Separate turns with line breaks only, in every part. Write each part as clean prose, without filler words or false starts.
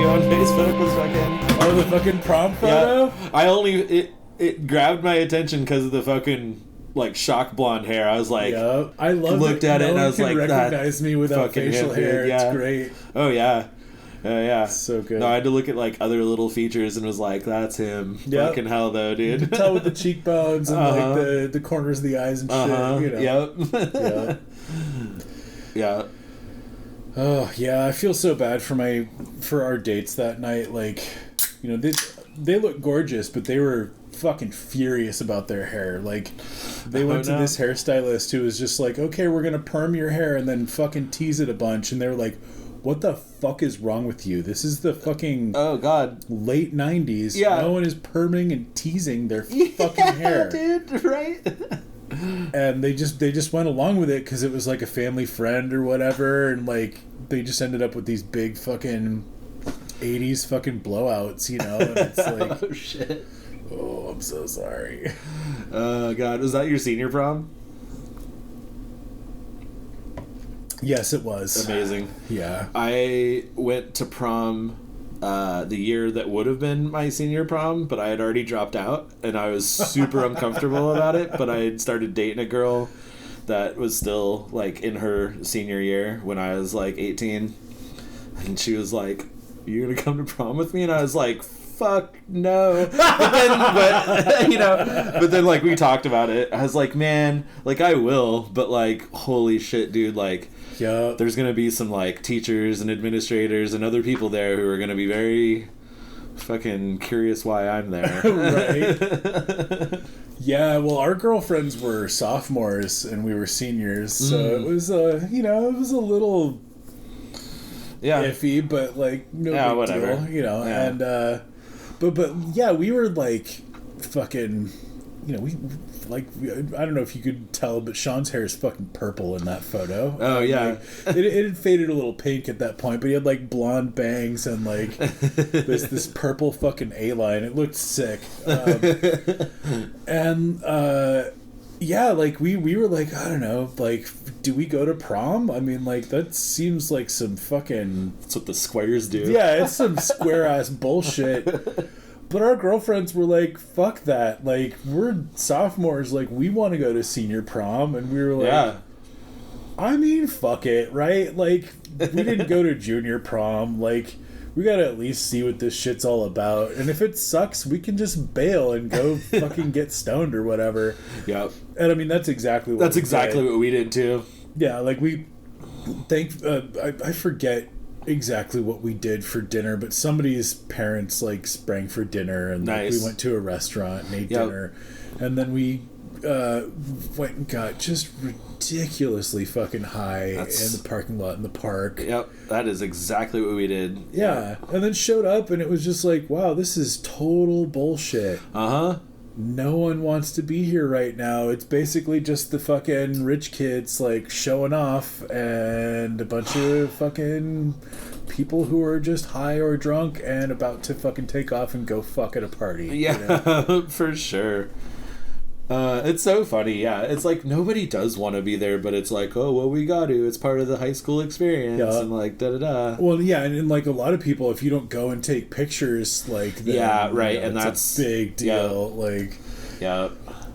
on Facebook was fucking...
Oh, the fucking prom photo?
Yeah. It grabbed my attention because of the fucking, like, shock blonde hair. I was like...
Yeah. I love
looked at it and I was like,
recognize me without facial hair.
Yeah.
It's great.
Oh, yeah. Yeah.
So good.
No, I had to look at, like, other little features and was like, that's him. Yep. Fucking hell, though, dude.
You can tell with the cheekbones and, like, the corners of the eyes and shit, you know.
Yep. Yeah.
Oh, yeah, I feel so bad for our dates that night. Like, you know, they look gorgeous, but they were fucking furious about their hair. Like, they went to this hairstylist who was just like, okay, we're gonna perm your hair and then fucking tease it a bunch. And they were like, what the fuck is wrong with you? This is the fucking late 90s.
Yeah.
No one is perming and teasing their fucking hair.
Dude, right?
And they just went along with it because it was like a family friend or whatever, and like they just ended up with these big fucking 80s fucking blowouts, you know. And it's like,
oh shit.
Oh, I'm so sorry.
God, was that your senior prom?
Yes, it was.
Amazing.
Yeah.
I went to prom the year that would have been my senior prom, but I had already dropped out, and I was super uncomfortable about it, but I had started dating a girl that was still, like, in her senior year when I was, like, 18, and she was like, you gonna come to prom with me? And I was like, fuck no. But then, like, we talked about it. I was like, man, like, I will, but, like, holy shit, dude, like,
yeah,
there's gonna be some, like, teachers and administrators and other people there who are gonna be very fucking curious why I'm there.
Right. Yeah, well, our girlfriends were sophomores and we were seniors, so it was it was a little iffy, but like no big
whatever
deal, you know. Yeah. And but yeah, we were like fucking, you know, we like, I don't know if you could tell, but Sean's hair is fucking purple in that photo.
Oh yeah,
like, it had faded a little pink at that point, but he had like blonde bangs and like this purple fucking A-line. It looked sick. And yeah, like we were like, I don't know, like, do we go to prom? I mean, like, that seems like some fucking...
That's what the squares do.
Yeah, it's some square-ass bullshit. But our girlfriends were like, fuck that. Like, we're sophomores. Like, we want to go to senior prom. And we were like, I mean, fuck it, right? Like, we didn't go to junior prom. Like, we got to at least see what this shit's all about. And if it sucks, we can just bail and go fucking get stoned or whatever.
Yep.
And I mean, that's exactly what
we did too.
Yeah, like we I forget exactly what we did for dinner, but somebody's parents like sprang for dinner, and like, we went to a restaurant and ate dinner, and then we went and got just ridiculously fucking high in the parking lot in the park.
Yep, that is exactly what we did.
Yeah, and then showed up, and it was just like, wow, this is total bullshit. No one wants to be here right now. It's basically just the fucking rich kids, like, showing off, and a bunch of fucking people who are just high or drunk and about to fucking take off and go fuck at a party.
Yeah, you know? For sure. It's so funny, yeah. It's like, nobody does want to be there, but it's like, oh, well, we got to. It's part of the high school experience, and like, da-da-da.
Well, yeah, and like, a lot of people, if you don't go and take pictures, like... Then,
yeah, right,
you know,
and that's...
a big deal, like...
Yeah.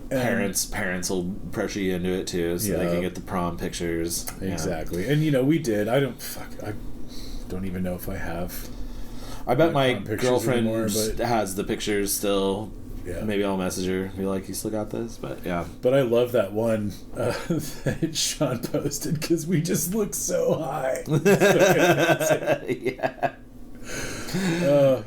Parents will pressure you into it, too, so they can get the prom pictures.
Exactly. And, you know, we did. I don't even know if I have...
I bet my girlfriend has the pictures still...
Yeah.
Maybe I'll message her and be like, you still got this? But yeah.
But I love that one that Sean posted because we just look so high.
Yeah.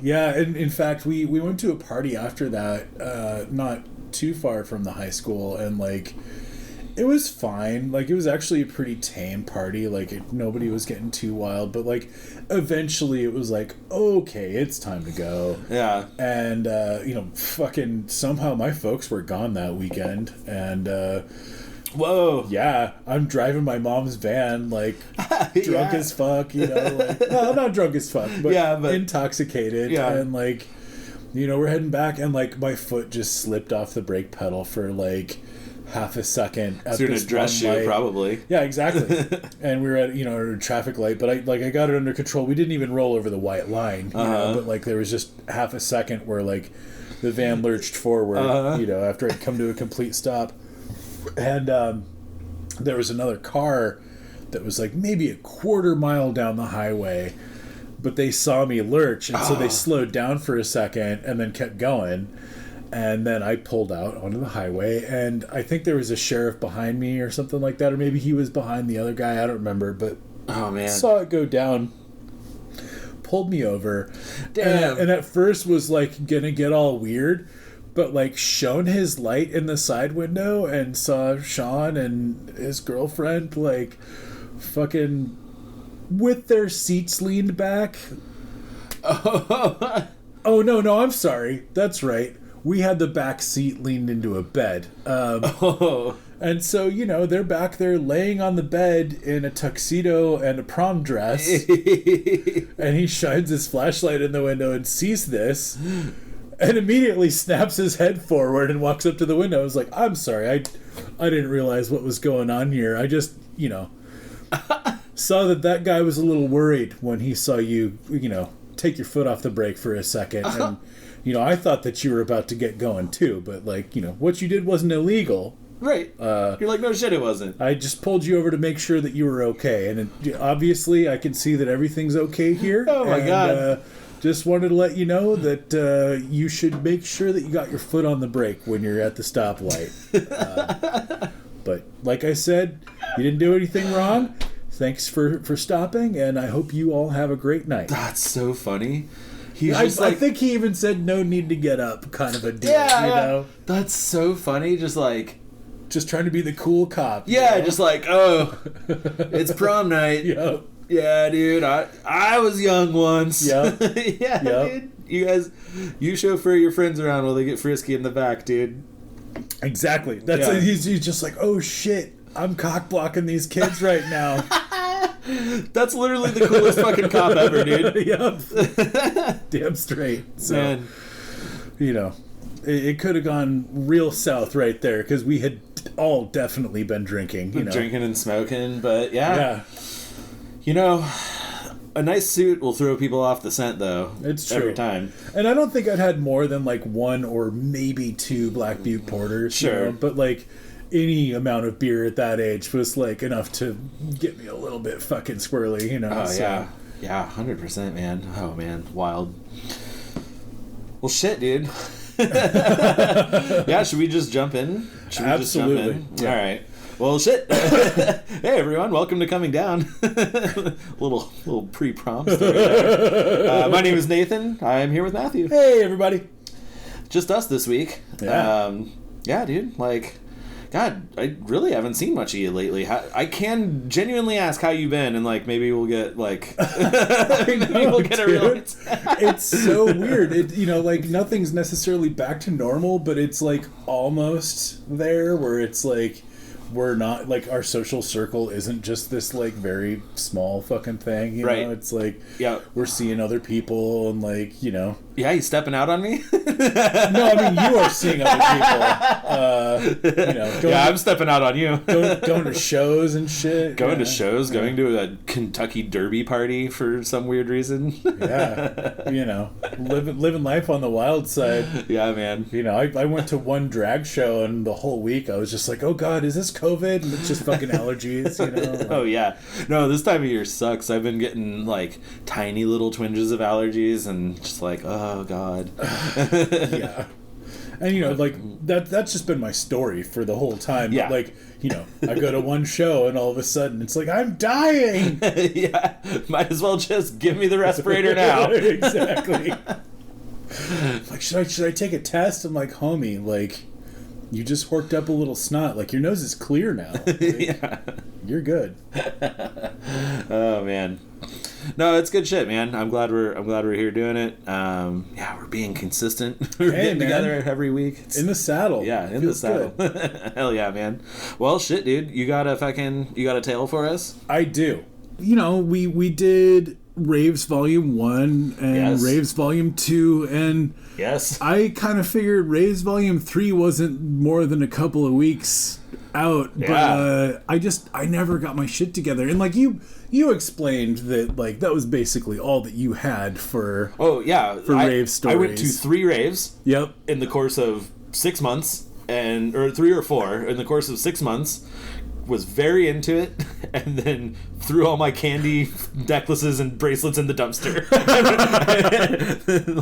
Yeah, and in fact, we went to a party after that, not too far from the high school, and like, it was fine. Like, it was actually a pretty tame party. Like, nobody was getting too wild, but like, eventually it was like, okay, it's time to go.
Yeah.
And you know, fucking somehow my folks were gone that weekend, and
whoa.
Yeah, I'm driving my mom's van, like, drunk as fuck, you know, like, well, not drunk as fuck, but intoxicated, and like, you know, we're heading back, and like, my foot just slipped off the brake pedal for like half a second at
so you're in
this
a dress
one
shoe,
light.
probably.
Yeah, exactly. And we were at a traffic light, but I got it under control. We didn't even roll over the white line, you know, but like there was just half a second where like the van lurched forward, after it come to a complete stop, and there was another car that was like maybe a quarter mile down the highway, but they saw me lurch, and so they slowed down for a second and then kept going. And then I pulled out onto the highway, and I think there was a sheriff behind me or something like that, or maybe he was behind the other guy. I don't remember, but saw it go down, pulled me over.
Damn.
And at first was like gonna get all weird, but like shone his light in the side window and saw Sean and his girlfriend like fucking with their seats leaned back. Oh no, I'm sorry. That's right. We had the back seat leaned into a bed. And so, they're back there laying on the bed in a tuxedo and a prom dress. And he shines his flashlight in the window and sees this and immediately snaps his head forward and walks up to the window. I was like, I'm sorry. I didn't realize what was going on here. I just, saw that guy was a little worried when he saw you, take your foot off the brake for a second. And, I thought that you were about to get going too, but like, what you did wasn't illegal.
Right. You're like, no shit, it wasn't.
I just pulled you over to make sure that you were okay. And obviously I can see that everything's okay here.
Oh my God.
Just wanted to let you know that you should make sure that you got your foot on the brake when you're at the stoplight. But like I said, you didn't do anything wrong. Thanks for stopping, and I hope you all have a great night.
That's so funny.
I think he even said no need to get up, kind of a deal. Yeah.
That's so funny.
Just trying to be the cool cop.
Yeah, just like, it's prom night.
Yep.
Yeah, dude. I was young once.
Yep.
Yeah, dude. You guys, you chauffeur your friends around while they get frisky in the back, dude.
Exactly. He's just like, oh shit, I'm cock blocking these kids right now.
That's literally the coolest fucking cop ever, dude.
Yep. Damn straight. So, man, it could have gone real south right there because we had all definitely been drinking.
Drinking and smoking, but yeah. A nice suit will throw people off the scent, though.
It's true.
Every time.
And I don't think I'd had more than like one or maybe two Black Butte Porters.
Sure.
But like any amount of beer at that age was like enough to get me a little bit fucking squirrely,
Oh, so. Yeah. Yeah, 100%, man. Oh, man. Wild. Well, shit, dude. Yeah, should we just jump in?
Absolutely.
Yeah. All right. Well, shit. Hey, everyone. Welcome to Coming Down. little pre-prom story there. My name is Nathan. I'm here with Matthew.
Hey, everybody.
Just us this week.
Yeah.
Yeah, dude. Like, God, I really haven't seen much of you lately. I can genuinely ask how you've been, and like maybe we'll get like maybe we'll get a real.
It's so weird. Like nothing's necessarily back to normal, but it's like almost there, where it's like we're not like our social circle isn't just this like very small fucking thing. You know, it's like we're seeing other people and like
Yeah, you stepping out on me?
No, I mean you are seeing other people.
I'm stepping out on you.
going to shows and shit.
Going to shows, going to a Kentucky Derby party for some weird reason.
Yeah, living life on the wild side.
Yeah, man.
I went to one drag show and the whole week I was just like, oh God, is this COVID? And it's just fucking allergies.
Oh yeah. No, this time of year sucks. I've been getting like tiny little twinges of allergies and just like, oh God.
Yeah. And like that's just been my story for the whole time.
Yeah.
But, I go to one show and all of a sudden it's like I'm dying.
Yeah. Might as well just give me the respirator now.
Exactly. Like should I take a test? I'm like, homie, like you just horked up a little snot. Like your nose is clear now. Like,
yeah.
You're good.
Oh man. No, it's good shit, man. I'm glad we're here doing it. We're being consistent. We're getting together every week.
In the saddle.
Yeah, in the saddle. Hell yeah, man. Well, shit, dude. You got a tale for us?
I do. We did Raves Volume 1 and Raves Volume 2, and
yes,
I kind of figured Raves Volume 3 wasn't more than a couple of weeks out, but I never got my shit together. And like you explained that like that was basically all that you had for rave stories.
I went to 3 raves.
Yep.
In the course of 6 months, or 3 or 4 in the course of 6 months. Was very into it, and then threw all my candy necklaces and bracelets in the dumpster.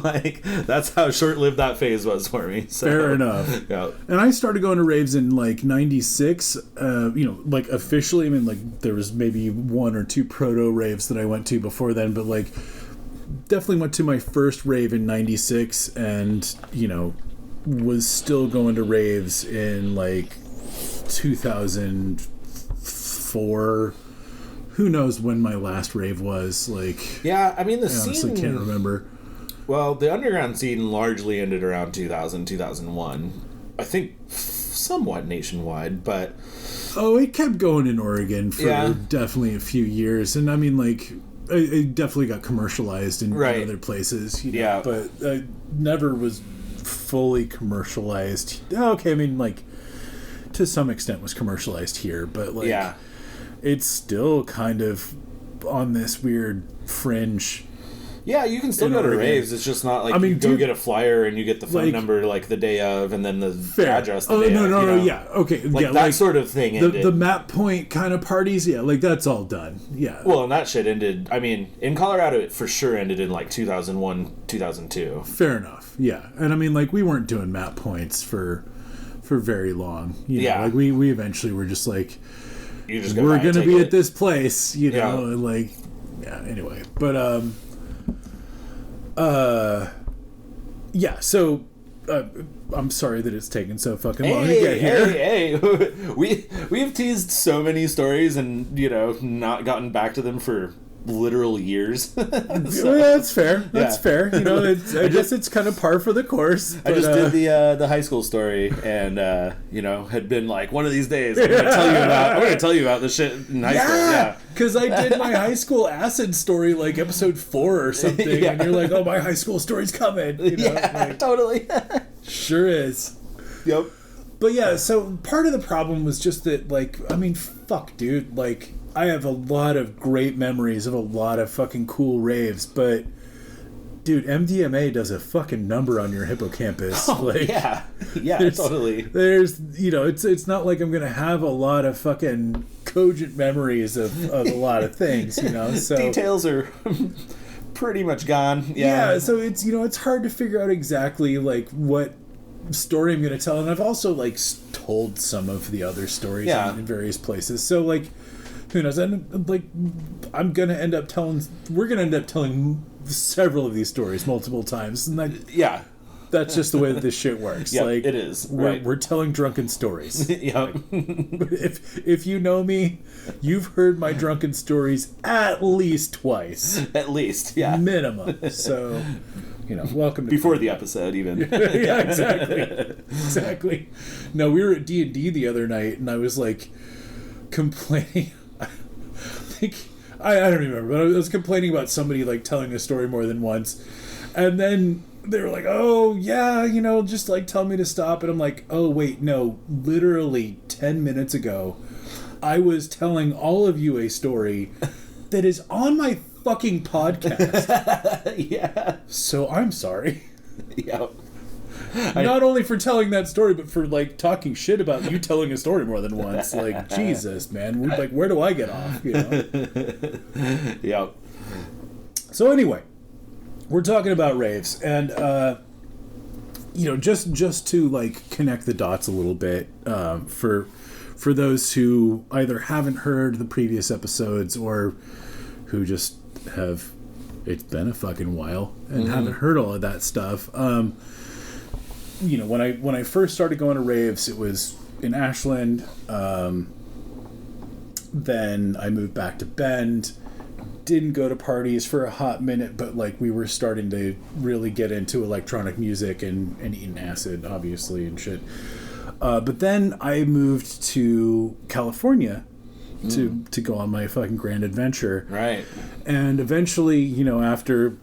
Like, that's how short-lived that phase was for me. So,
fair enough.
Yeah.
And I started going to raves in like '96. Like officially. I mean, like there was maybe 1 or 2 proto raves that I went to before then, but like definitely went to my first rave in '96, and was still going to raves in like 2004. Who knows when my last rave was? Like,
yeah, I mean,
I honestly can't remember.
Well, the underground scene largely ended around 2000, 2001. I think somewhat nationwide, but
it kept going in Oregon for definitely a few years, and I mean, like, it definitely got commercialized in other places. But never was fully commercialized. Okay, I mean, like, to some extent was commercialized here, but like it's still kind of on this weird fringe.
Yeah, you can still go to raves. It's just not like you go get a flyer and you get the phone number like the day of, and then the address the day of.
No, yeah, okay,
like that sort of thing.
The map point kind of parties, like that's all done. Yeah.
Well, and that shit ended. I mean, in Colorado, it for sure ended in like 2001, 2002.
Fair enough. Yeah, and I mean, like we weren't doing map points for very long. Like we eventually were just like, we're gonna be at this place, and like, anyway. But so I'm sorry that it's taken so fucking long to get here.
Hey, we've teased so many stories and not gotten back to them for literal years. So,
that's fair. That's fair. I guess it's kind of par for the course. But,
I just did the high school story, and had been like, one of these days I'm gonna tell you about the shit in high school. Yeah,
because I did my high school acid story like episode 4 or something, and you're like, oh, my high school story's coming.
Totally.
Sure is.
Yep.
But yeah, so part of the problem was just that, like, I mean, fuck, dude, like, I have a lot of great memories of a lot of fucking cool raves, but dude, MDMA does a fucking number on your hippocampus.
Oh, like, yeah, totally.
There's, it's not like I'm gonna have a lot of fucking cogent memories of a lot of things, So
details are pretty much gone.
Yeah, so it's it's hard to figure out exactly like what story I'm gonna tell, and I've also like told some of the other stories in various places. So like, who knows? And like, we're gonna end up telling several of these stories multiple times, and that's just the way that this shit works.
Yeah,
like,
it is.
We're telling drunken stories.
Yeah.
Like, if you know me, you've heard my drunken stories at least twice.
At least, yeah.
Minimum. So, welcome to
before the episode, even.
Yeah, exactly. No, we were at D&D the other night, and I was like complaining. I don't remember, but I was complaining about somebody like telling a story more than once, and then they were like, oh yeah, just like tell me to stop, and I'm like, oh wait, no, literally 10 minutes ago I was telling all of you a story that is on my fucking podcast.
Yeah,
so I'm sorry.
Yeah.
Not only for telling that story, but for like talking shit about you telling a story more than once. Like, Jesus, man, like, where do I get off?
Yeah.
So anyway, we're talking about raves, and just to like connect the dots a little bit, for those who either haven't heard the previous episodes or who just have, it's been a fucking while and haven't heard all of that stuff. When I first started going to raves, it was in Ashland. Then I moved back to Bend. Didn't go to parties for a hot minute, but like we were starting to really get into electronic music and eating acid, obviously, and shit. But then I moved to California to go on my fucking grand adventure.
Right.
And eventually, after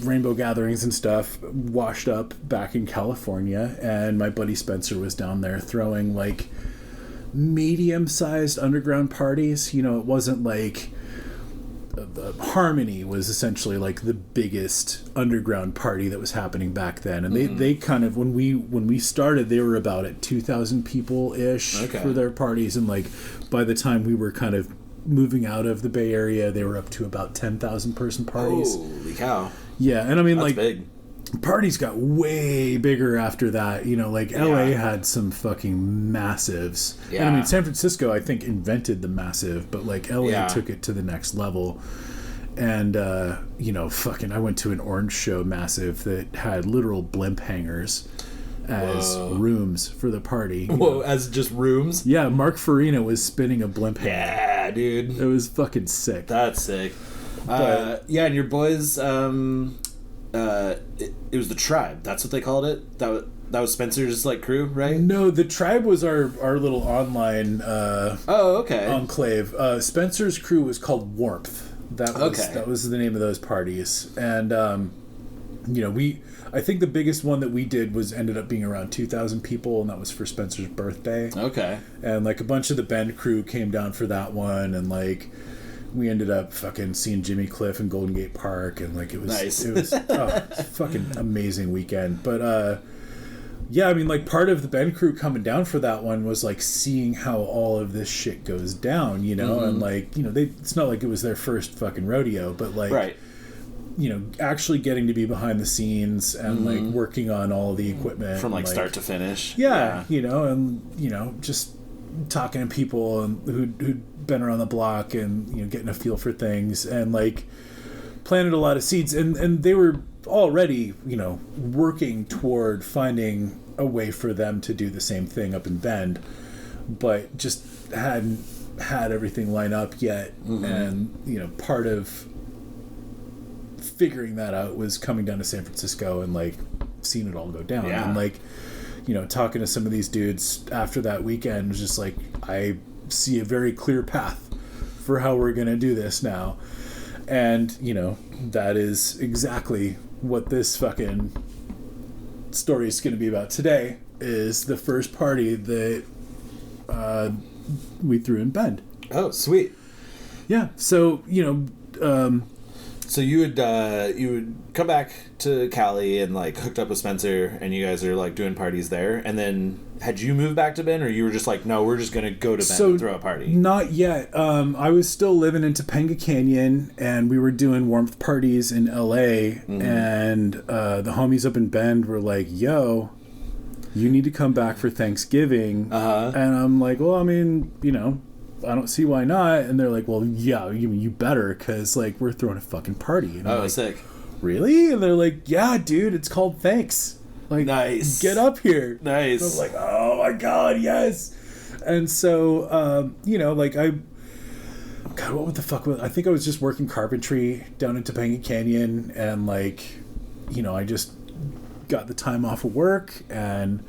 rainbow gatherings and stuff, washed up back in California, and my buddy Spencer was down there throwing like medium-sized underground parties. You know, it wasn't like Harmony was essentially like the biggest underground party that was happening back then, and they kind of when we started, they were about at 2,000 people ish for their parties, and like by the time we were kind of moving out of the Bay Area, they were up to about 10,000 person parties.
Holy cow!
Yeah, and I mean,
that's
like
big.
Parties got way bigger after that. You know, like LA had some fucking massives. Yeah. And I mean, San Francisco, I think, invented the massive, but like LA took it to the next level. And, you know, fucking, I went to an Orange Show massive that had literal blimp hangers as rooms for the party.
Whoa, as just rooms?
Yeah, Mark Farina was spinning a blimp hanger.
Yeah, dude.
It was fucking sick.
That's sick. Yeah, and your boys, it was the Tribe. That's what they called it? That was Spencer's, like, crew, right?
No, the Tribe was our little online enclave. Spencer's crew was called Warmth. That was the name of those parties. And, you know, I think the biggest one that we did ended up being around 2,000 people, and that was for Spencer's birthday. Okay. And, like, a bunch of the Bend crew came down for that one, and, like, we ended up fucking seeing Jimmy Cliff in Golden Gate Park, and like it was a fucking amazing weekend. But yeah, I mean, like part of the Bend crew coming down for that one was like seeing how all of this shit goes down, you know, and like, you know, it's not like it was their first fucking rodeo, but like, you know, actually getting to be behind the scenes and like working on all the equipment
from like start to finish.
Yeah, you know, and you know, just talking to people and who'd been around the block and, you know, getting a feel for things and like planted a lot of seeds, and they were already, you know, working toward finding a way for them to do the same thing up in Bend, but just hadn't had everything line up yet. And, you know, part of figuring that out was coming down to San Francisco and like seeing it all go down. And like, you know, talking to some of these dudes after that weekend was just like, I see a very clear path for how we're going to do this now. And, you know, that is exactly what this fucking story is going to be about today, is the first party that we threw in Bend.
Oh, sweet.
Yeah. So, you know,
so you would come back to Cali and like hooked up with Spencer, and you guys are like doing parties there. And then had you moved back to Bend, or you were just like, no, we're just gonna go to Bend and throw a party?
Not yet. I was still living in Topanga Canyon, and we were doing Warmth parties in LA. And the homies up in Bend were like, yo, you need to come back for Thanksgiving. And I'm like, well, I mean, you know, I don't see why not. And they're like, well, yeah, you better, because like we're throwing a fucking party. And I'm like,
sick.
Really? And they're like, yeah, dude, it's called Thanks. Like,
nice.
Get up here.
Nice.
And I was like, oh my god, yes. And so, you know, like God, what the fuck was I think I was just working carpentry down in Topanga Canyon, and like, you know, I just got the time off of work and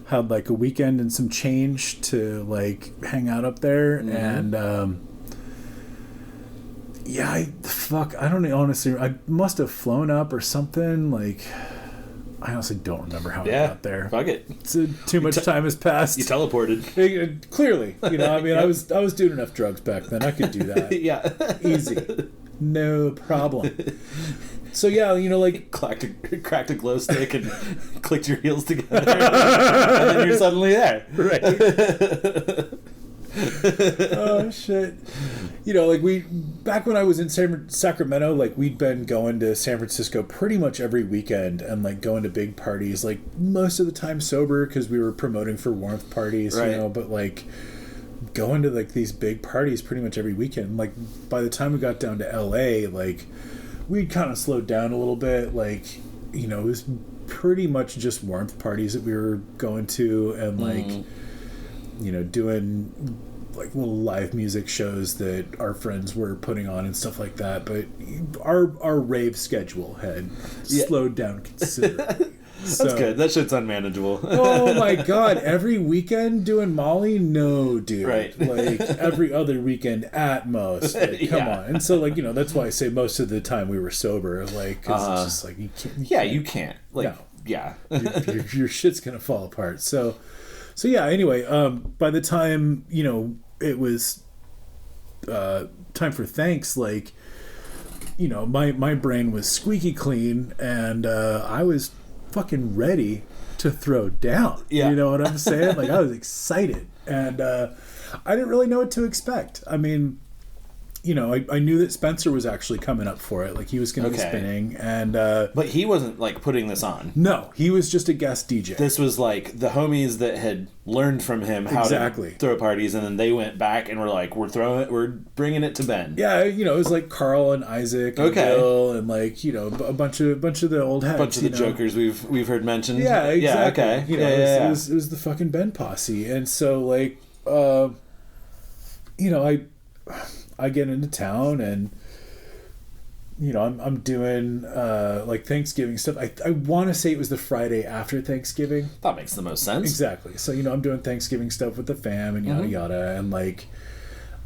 had like a weekend and some change to like hang out up there. And yeah, I don't know, honestly, I must have flown up or something. Like, I honestly don't remember how I got there.
Fuck it.
Too much time has passed.
You teleported.
Clearly, you know, I mean, I was doing enough drugs back then. I could do that.
Yeah.
Easy. No problem. So yeah, you know, like
cracked a glow stick and clicked your heels together, and then you're suddenly there.
Right. Oh shit. You know, like back when I was in Sacramento, like we'd been going to San Francisco pretty much every weekend and like going to big parties, like most of the time sober because we were promoting for Warmth parties, you know, but like going to like these big parties pretty much every weekend. Like by the time we got down to LA, like we'd kind of slowed down a little bit. Like, you know, it was pretty much just Warmth parties that we were going to, and like, you know, doing like little live music shows that our friends were putting on and stuff like that. But our rave schedule had slowed down considerably.
That's good. That shit's unmanageable.
Oh my god, every weekend doing Molly? No, dude.
Right.
Like every other weekend at most. Like, come on. And so, like, you know, that's why I say most of the time we were sober. Like, because it's just like, you can't.
You can't. Like,
no. Yeah. Your shit's gonna fall apart. So So yeah, anyway, by the time, you know, it was time for thanks, like, you know, my brain was squeaky clean, and I was fucking ready to throw down.
Yeah.
You know what I'm saying? Like, I was excited, and I didn't really know what to expect. I mean, you know, I knew that Spencer was actually coming up for it. Like, he was going to be spinning, and
but he wasn't like putting this on.
No, he was just a guest DJ.
This was like the homies that had learned from him how to throw parties, and then they went back and were like, we're bringing it to Ben.
Yeah, you know, it was like Carl and Isaac and Bill, and like, you know, a bunch of the old heads,
bunch of the jokers we've heard mentioned.
Yeah, exactly.
Yeah, okay.
You know, it was the fucking Ben posse, and so like, you know, I get into town, and you know, I'm doing like Thanksgiving stuff. I want to say it was the Friday after Thanksgiving.
That makes the most sense.
Exactly. So, you know, I'm doing Thanksgiving stuff with the fam and yada yada, and like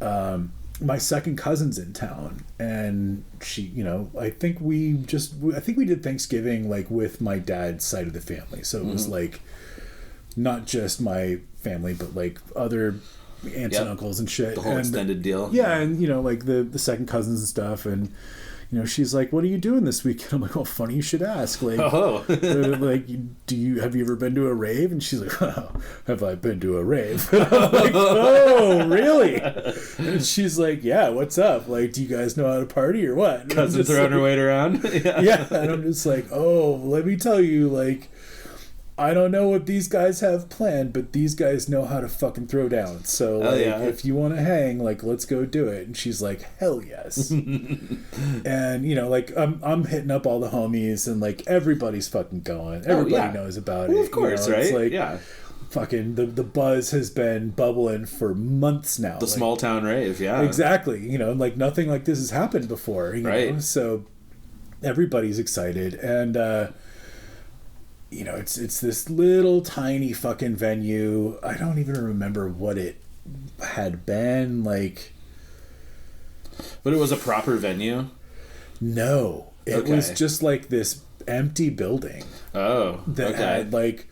my second cousin's in town, and she, you know, I think we did Thanksgiving like with my dad's side of the family. So it was like not just my family, but like other aunts and uncles and shit.
The whole extended deal.
Yeah, and you know, like the second cousins and stuff, and you know, she's like, "What are you doing this weekend?" I'm like, "Well, funny you should ask." Like, like, have you ever been to a rave? And she's like, "Oh, have I been to a rave?" And I'm like, "Oh, really?" And she's like, "Yeah, what's up? Like, do you guys know how to party or what?"
Cousin throwing her weight around.
Yeah, and I'm just like, "Oh, let me tell you, like, I don't know what these guys have planned, but these guys know how to fucking throw down. So, like, if you want to hang, like, let's go do it." And she's like, "Hell yes." And, you know, like, I'm hitting up all the homies, and, like, everybody's fucking going. Everybody knows about it.
Of course,
you know?
right?
It's like, fucking, the buzz has been bubbling for months now.
The small town rave,
Exactly. You know, like, nothing like this has happened before, you know? So, everybody's excited. And, you know, it's this little tiny fucking venue. I don't even remember what it had been like.
But it was a proper venue?
No. It was just like this empty building.
Oh,
that had like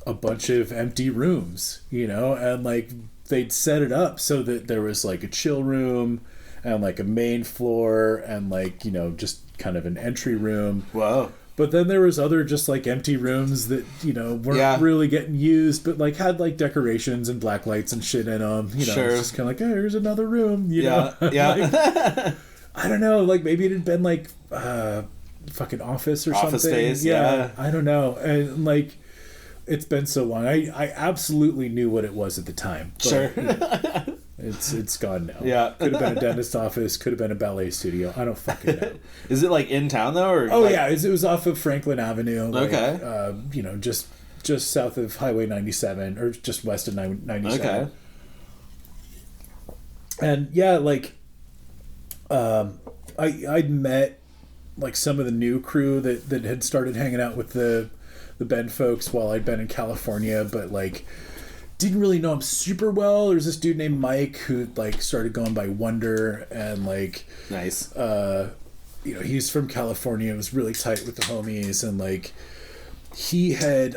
a bunch of empty rooms, you know, and like they'd set it up so that there was like a chill room and like a main floor and like, you know, just kind of an entry room.
Wow.
But then there was other just like empty rooms that, you know, weren't really getting used, but like had like decorations and black lights and shit in them. You know, it's just kind of like, oh, here's another room. You know? Like, I don't know. Like maybe it had been like fucking office or
office
something.
Space, yeah.
I don't know. And like, it's been so long. I absolutely knew what it was at the time. But,
sure.
You know, it's gone now.
Yeah.
Could have been a dentist office. Could have been a ballet studio. I don't fucking know.
Is it like in town though? Or
yeah. It was off of Franklin Avenue. Like, you know, just south of Highway 97 or just west of 97.
Okay.
And yeah, like, I'd met like some of the new crew that had started hanging out with the Ben folks while I'd been in California, but like didn't really know him super well. There's this dude named Mike who like started going by Wonder, and like
nice.
You know, he's from California, was really tight with the homies, and like he had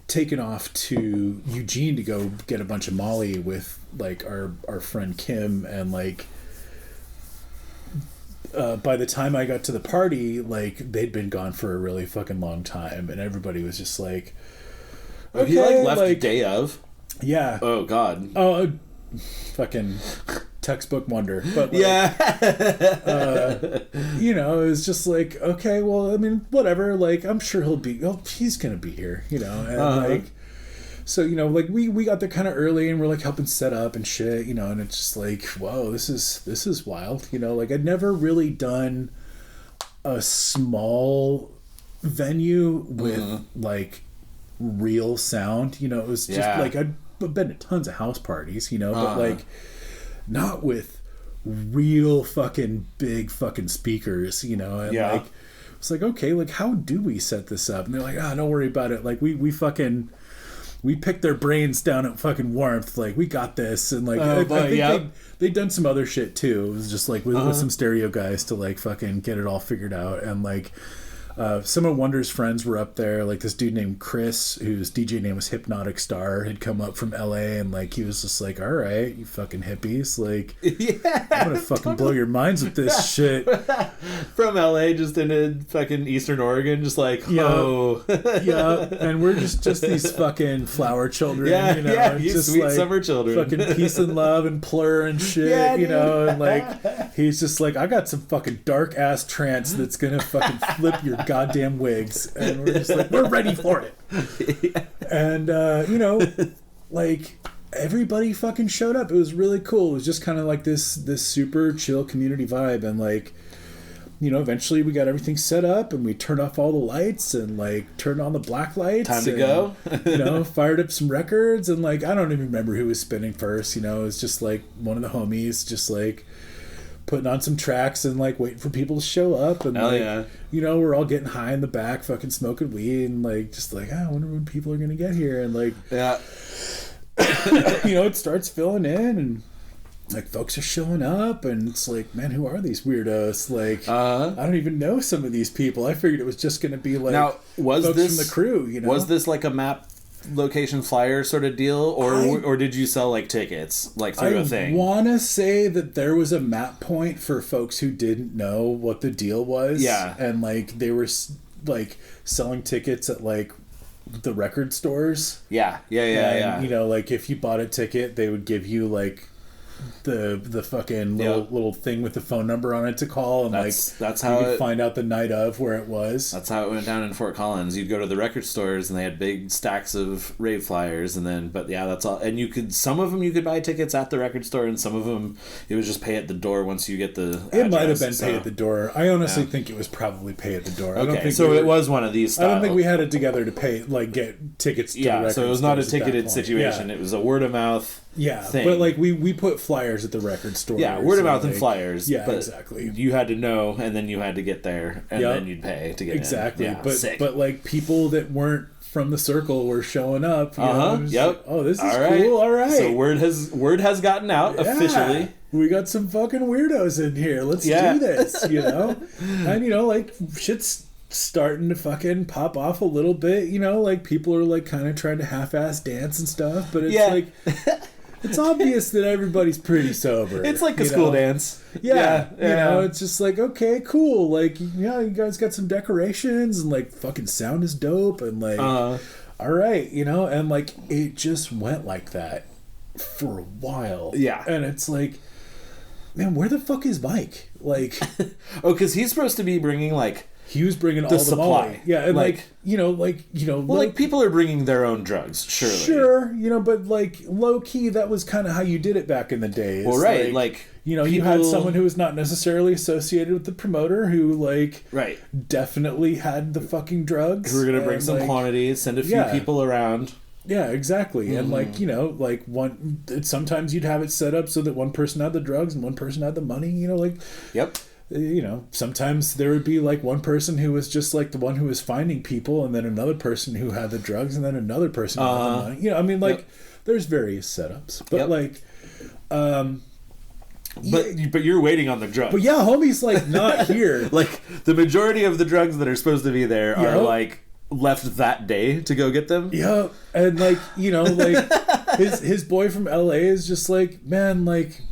taken off to Eugene to go get a bunch of Molly with like our friend Kim, and like by the time I got to the party, like they'd been gone for a really fucking long time, and everybody was just like,
okay, he like left like, day of.
Yeah.
Oh God.
Oh, fucking textbook Wonder. But like, you know, it was just like, okay, well, I mean, whatever. Like, I'm sure he's gonna be here, you know, and like. So, you know, like we got there kind of early, and we're like helping set up and shit, you know, and it's just like, whoa, this is wild, you know, like I'd never really done a small venue with like real sound, you know. It was just like I'd been to tons of house parties, you know, but like not with real fucking big fucking speakers, you know, and like it's like, okay, like how do we set this up? And they're like, don't worry about it, like we picked their brains down at fucking Warmth. Like, we got this. And, like, I think they'd done some other shit, too. It was just, like, with some stereo guys to, like, fucking get it all figured out. And, like, some of Wonder's friends were up there. Like this dude named Chris, whose DJ name was Hypnotic Star, had come up from LA, and like he was just like, "All right, you fucking hippies, like, yeah, I'm gonna fucking blow your minds with this shit."
From LA, just into fucking Eastern Oregon, just like, oh,
yeah, and we're just these fucking flower children,
yeah,
you know,
yeah, you
just
sweet
like
summer children,
fucking peace and love and plur and shit,
yeah,
you know, and like he's just like, I got some fucking dark ass trance that's gonna fucking flip your goddamn wigs, and we're just like, we're ready for it. Yeah. And you know, like everybody fucking showed up. It was really cool. It was just kind of like this super chill community vibe, and like, you know, eventually we got everything set up and we turned off all the lights and like turned on the black lights.
Time to go.
You know, fired up some records, and like I don't even remember who was spinning first. You know, it was just like one of the homies, just like putting on some tracks and like waiting for people to show up, and
hell
like,
yeah,
you know, we're all getting high in the back, fucking smoking weed, and like just like, I wonder when people are gonna get here, and like,
yeah,
you know, it starts filling in, and like folks are showing up, and it's like, man, who are these weirdos? Like, I don't even know some of these people. I figured it was just gonna be like,
now was
folks
this
from the crew? You know,
was this like a map location flyer sort of deal, or did you sell like tickets like through a thing?
I want to say that there was a map point for folks who didn't know what the deal was.
Yeah,
and like they were like selling tickets at like the record stores.
Yeah.
You know, like if you bought a ticket, they would give you like the fucking little thing with the phone number on it to call, and
that's how
you could find out the night of where it was.
That's how it went down in Fort Collins. You'd go to the record stores and they had big stacks of rave flyers, and then that's all. And some of them you could buy tickets at the record store, and some of them it was just pay at the door once you get the
It might have been pay at the door. I honestly think it was probably pay at the door. I don't think
it was one of these style.
I don't think we had it together to pay, like, get tickets to the record
so it was not a
stores at
ticketed situation. It was a word of mouth thing.
But like we put flyers at the record store.
Yeah, word of mouth and flyers.
Yeah,
but
exactly.
You had to know, and then you had to get there, and then you'd pay to get
exactly.
in. Yeah,
but like people that weren't from the circle were showing up. You know,
yep.
Oh, this is cool. All right.
So word has gotten out officially.
We got some fucking weirdos in here. Let's do this. You know, and you know, like shit's starting to fucking pop off a little bit. You know, like people are like kind of trying to half-ass dance and stuff, but it's like. It's obvious that everybody's pretty sober.
It's like a school dance.
Yeah. You know, it's just like, okay, cool. Like, yeah, you guys got some decorations, and like fucking sound is dope, and like, all right, you know, and like it just went like that for a while. Yeah. And it's like, man, where the fuck is Mike? Like,
because he's supposed to be bringing like.
He was bringing all the supply. Molly. Yeah, and like well,
like people are bringing their own drugs, surely.
Sure, you know, but like low key, that was kind of how you did it back in the days.
Well, right, like
you know, you had someone who was not necessarily associated with the promoter who like definitely had the fucking drugs.
Who were gonna bring some quantities, send a few people around.
Yeah, exactly. Mm-hmm. And like, you know, like sometimes you'd have it set up so that one person had the drugs and one person had the money, you know, like you know, sometimes there would be like one person who was just like the one who was finding people, and then another person who had the drugs, and then another person who had the money. You know, I mean, like there's various setups, but like,
but you're waiting on the drugs.
But yeah, homie's like not here.
Like the majority of the drugs that are supposed to be there are like left that day to go get them.
Yeah, and like you know, like his boy from LA is just like, man, like.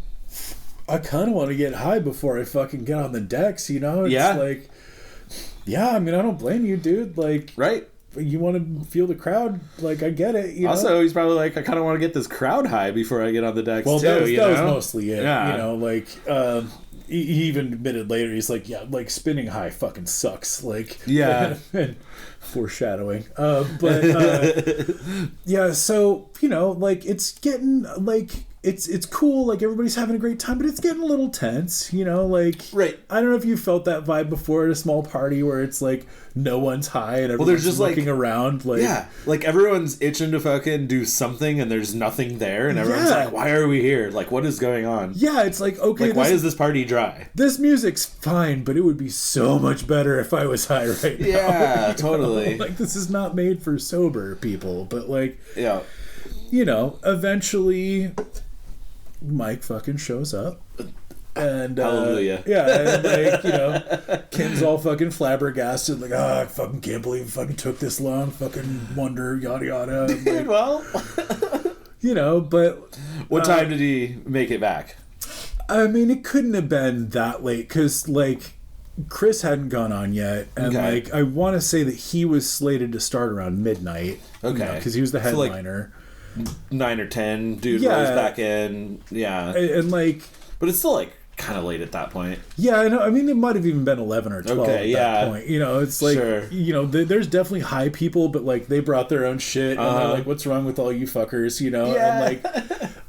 I kind of want to get high before I fucking get on the decks, you know? It's like, yeah, I mean, I don't blame you, dude. Like, you want to feel the crowd. Like, I get it, you know?
Also, he's probably like, I kind of want to get this crowd high before I get on the decks, too,
that was mostly it, you know? Like, he even admitted later, he's like, yeah, like, spinning high fucking sucks. Like, and foreshadowing. Yeah, so, you know, like, it's getting, like... It's cool, like everybody's having a great time, but it's getting a little tense, you know, like I don't know if you felt that vibe before at a small party where it's like no one's high and everyone's just looking around, like
like everyone's itching to fucking do something and there's nothing there, and everyone's like, why are we here? Like, what is going on?
Yeah, it's like, okay,
like, why is this party dry?
This music's fine, but it would be so much better if I was high right now.
Yeah, totally.
Like, this is not made for sober people, but like, you know, eventually Mike fucking shows up. And
hallelujah.
Yeah, and like, you know, Kim's all fucking flabbergasted, like, I fucking can't believe it fucking took this long, fucking wonder, yada yada. Like,
well,
you know, but
what time did he make it back?
I mean, it couldn't have been that late because, like, Chris hadn't gone on yet, and like, I want to say that he was slated to start around midnight.
Okay,
because he was the headliner.
So like 9 or 10, dude rolls back in. Yeah,
and like,
but it's still like kind of late at that point.
Yeah, I know. I mean, it might have even been 11 or 12 at that point. You know, it's like, you know, there's definitely high people, but like they brought their own shit, and they're like, "What's wrong with all you fuckers?" You know, and like,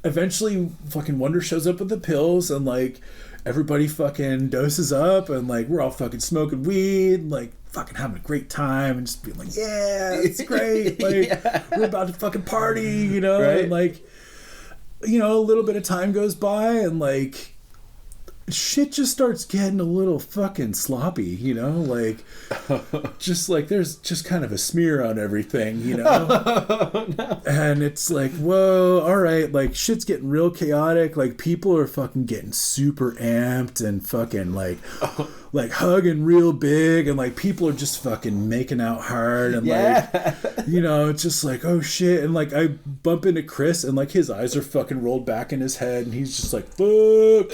eventually, fucking Wonder shows up with the pills, and like, everybody fucking doses up, and like, we're all fucking smoking weed, and, like, fucking having a great time, and just being like, "Yeah, it's great!" Like, we're about to fucking party, you know, and like, you know, a little bit of time goes by, and like, shit just starts getting a little fucking sloppy, you know, like, just like there's just kind of a smear on everything, you know. And it's like, whoa, all right, like, shit's getting real chaotic, like, people are fucking getting super amped and fucking like hugging real big, and like, people are just fucking making out hard, and like, you know, it's just like, oh shit. And like, I bump into Chris, and like, his eyes are fucking rolled back in his head, and he's just like, fuck.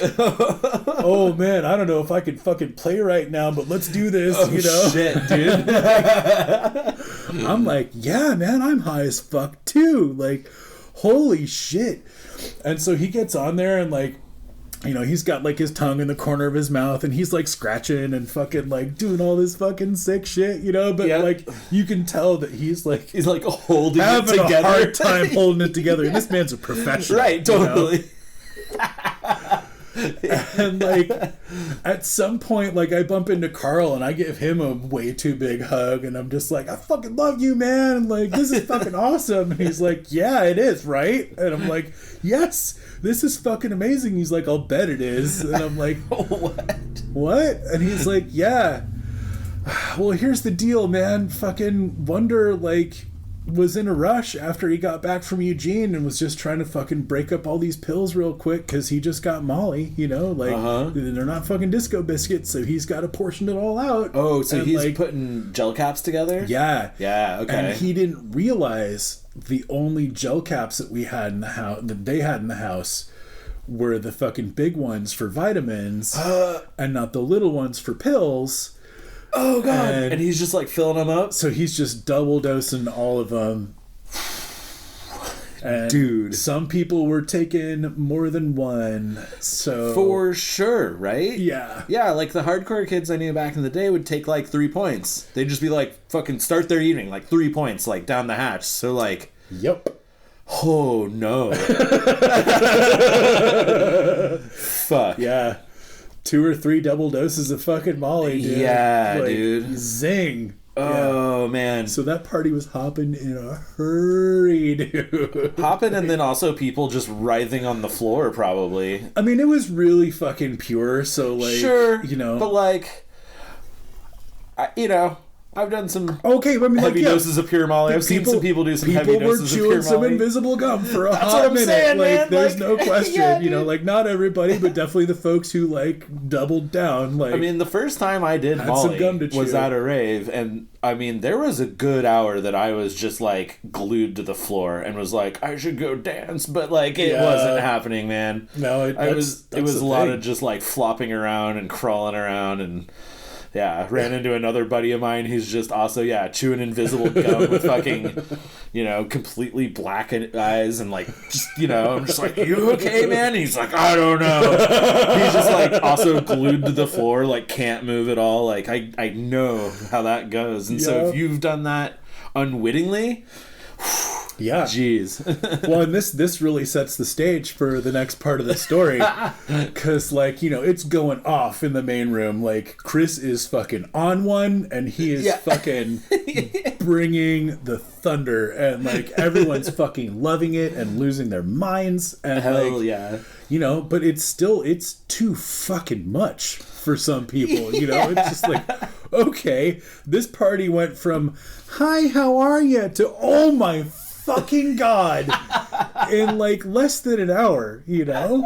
Oh man, I don't know if I could fucking play right now, but let's do this. You know,
shit, dude.
I'm like, yeah, man, I'm high as fuck too. Like, holy shit. And so he gets on there, and like, you know, he's got like his tongue in the corner of his mouth, and he's like scratching and fucking like doing all this fucking sick shit, you know. But like, you can tell that he's like
holding
having
it together.
a hard time holding it together. And this man's a professional,
right? Totally.
You know? And like, at some point, like, I bump into Carl, and I give him a way too big hug, and I'm just like, I fucking love you, man, and like, this is fucking awesome. And he's like, yeah, it is, right? And I'm like, yes, this is fucking amazing. He's like, I'll bet it is. And I'm like, what? And he's like, yeah, well, here's the deal, man. Fucking Wonder, like, was in a rush after he got back from Eugene, and was just trying to fucking break up all these pills real quick because he just got Molly, you know, like, they're not fucking disco biscuits, so he's got to portion it all out.
Oh, so
and
he's
like,
putting gel caps together?
Yeah,
okay.
And he didn't realize the only gel caps that we had in the house, that they had in the house, were the fucking big ones for vitamins, and not the little ones for pills.
Oh god! And he's just like filling them up.
So he's just double dosing all of them. And
dude,
some people were taking more than one. So
for sure, right?
Yeah,
yeah. Like the hardcore kids I knew back in the day would take like 3 points. They'd just be like, fucking start their evening like 3 points, like down the hatch. So like,
yep.
Oh no. Fuck.
Yeah. 2 or 3 double doses of fucking Molly, dude.
Yeah,
like,
dude.
Zing.
Oh, man.
So that party was hopping in a hurry, dude.
Hopping, and then also people just writhing on the floor, probably.
I mean, it was really fucking pure, so, like,
sure,
you know.
But, like, you know, I've done some
heavy
doses of pure Molly. I've seen some people do some heavy doses of pure Molly.
People were chewing some invisible gum for a hot minute.
Saying,
like,
man.
there's
like,
no question.
Yeah,
you know, like, not everybody, but definitely the folks who, like, doubled down. Like,
I mean, the first time I did Molly was at a rave, and, I mean, there was a good hour that I was just, like, glued to the floor and was like, I should go dance, but, like, it wasn't happening, man.
No, it was
a lot of just, like, flopping around and crawling around and... Yeah, ran into another buddy of mine who's just also, chewing invisible gum with fucking, you know, completely black eyes and, like, just, you know, I'm just like, you okay, man? And he's like, I don't know. He's just, like, also glued to the floor, like, can't move at all. Like, I know how that goes. And so if you've done that unwittingly...
Yeah.
Jeez.
Well, and this really sets the stage for the next part of the story. Because, like, you know, it's going off in the main room. Like, Chris is fucking on one, and he is fucking bringing the thunder. And, like, everyone's fucking loving it and losing their minds. And,
hell
like,
yeah.
You know, but it's too fucking much for some people. You know, it's just like, okay, this party went from, hi, how are you, to, oh my fucking god, in like less than an hour, you know.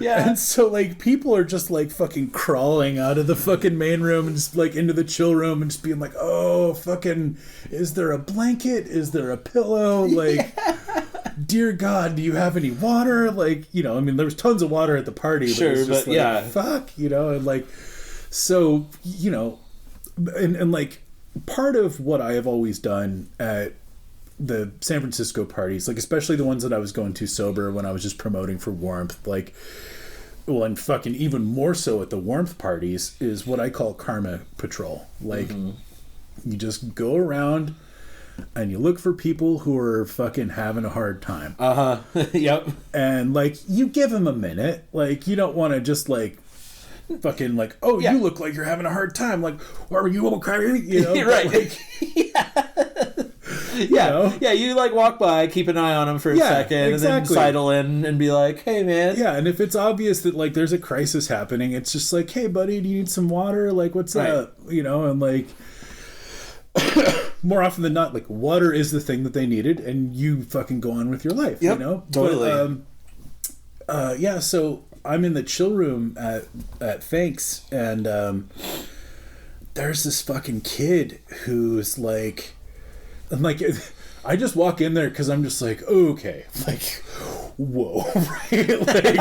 Yeah.
And so, like, people are just, like, fucking crawling out of the fucking main room and just, like, into the chill room and just being like, oh, fucking, is there a blanket? Is there a pillow? Like, dear God, do you have any water? Like, you know, I mean, there was tons of water at the party. But
Sure,
it was just
but
like,
yeah.
fuck, you know, and, like, so, you know, and, like, part of what I have always done at the San Francisco parties, like especially the ones that I was going to sober when I was just promoting for Warmth, like, well, and fucking even more so at the Warmth parties, is what I call karma patrol. Like, you just go around and you look for people who are fucking having a hard time.
Yep.
And, like, you give them a minute. Like, you don't want to just, like, fucking, like, oh, you look like you're having a hard time. Like, are you okay? You know?
Right.
Like,
Yeah,
know?
yeah. You like walk by, keep an eye on them for a second,
exactly.
and then sidle in and be like, "Hey, man."
Yeah, and if it's obvious that like there's a crisis happening, it's just like, "Hey, buddy, do you need some water? Like, what's up?" You know, and like more often than not, like water is the thing that they needed, and you fucking go on with your life.
Yep,
you know,
totally.
But, yeah. So I'm in the chill room at Thanks, and there's this fucking kid who's like. And like, I just walk in there because I'm just like, okay, like, whoa, right? Like,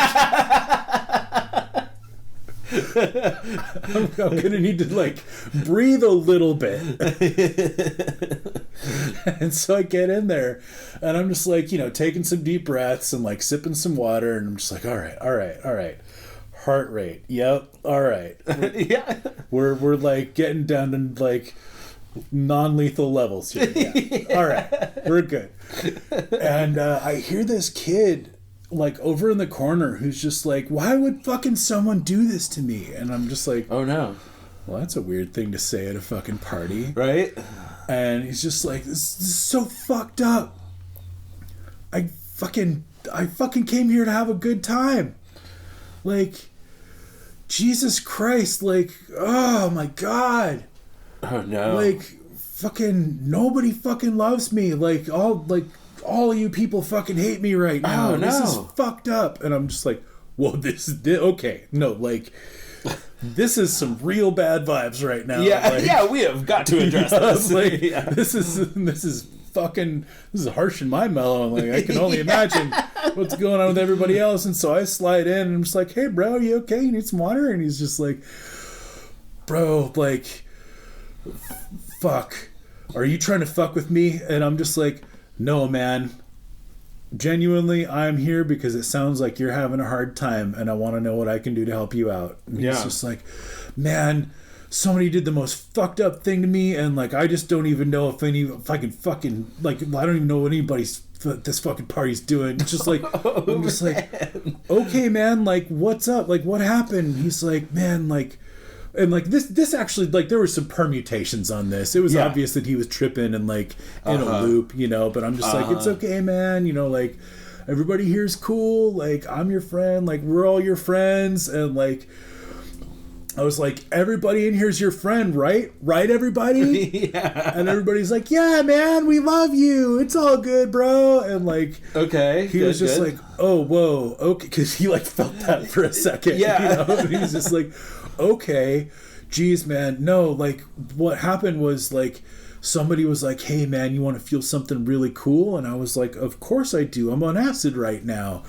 I'm gonna need to like breathe a little bit. And so I get in there, and I'm just like, you know, taking some deep breaths and like sipping some water, and I'm just like, all right. Heart rate, yep, all right.
Yeah,
we're like getting down to like non-lethal levels here. Yeah. All right, we're good. And I hear this kid like over in the corner who's just like, why would fucking someone do this to me? And I'm just like,
oh no,
well, that's a weird thing to say at a fucking party,
right?
And he's just like, this is so fucked up. I fucking came here to have a good time. Like, Jesus Christ, like, oh my God.
Oh no!
Like, fucking nobody fucking loves me. Like all of you people fucking hate me right now.
Oh, no.
This is fucked up. And I'm just like, whoa, this is okay. No, like, this is some real bad vibes right now.
Yeah,
like,
yeah, we have got to address this.
Like,
yeah.
this is harsh in my mellow. Like, I can only imagine what's going on with everybody else. And so I slide in and I'm just like, hey bro, you okay? You need some water? And he's just like, bro, like, fuck, are you trying to fuck with me? And I'm just like, no, man, genuinely, I'm here because it sounds like you're having a hard time and I want to know what I can do to help you out. And he's just like, man, somebody did the most fucked up thing to me, and like, I just don't even know if I can fucking, like, I don't even know what this fucking party's doing. It's just like, I'm just like, okay, man, like, what's up? Like, what happened? He's like, man, like, and like this actually, like, there were some permutations on this. It was obvious that he was tripping and like in a loop, you know, but I'm just like, it's okay, man, you know, like, everybody here's cool, like, I'm your friend, like, we're all your friends. And like, I was like, everybody in here's your friend, right? Right, everybody? Yeah. And everybody's like, yeah, man, we love you. It's all good, bro. And like,
okay,
he was just like, oh, whoa, okay, because he like felt that for a second.
Yeah.
You know? And he was just like, okay, geez, man, no, like, what happened was like, somebody was like, hey, man, you want to feel something really cool? And I was like, of course I do. I'm on acid right now.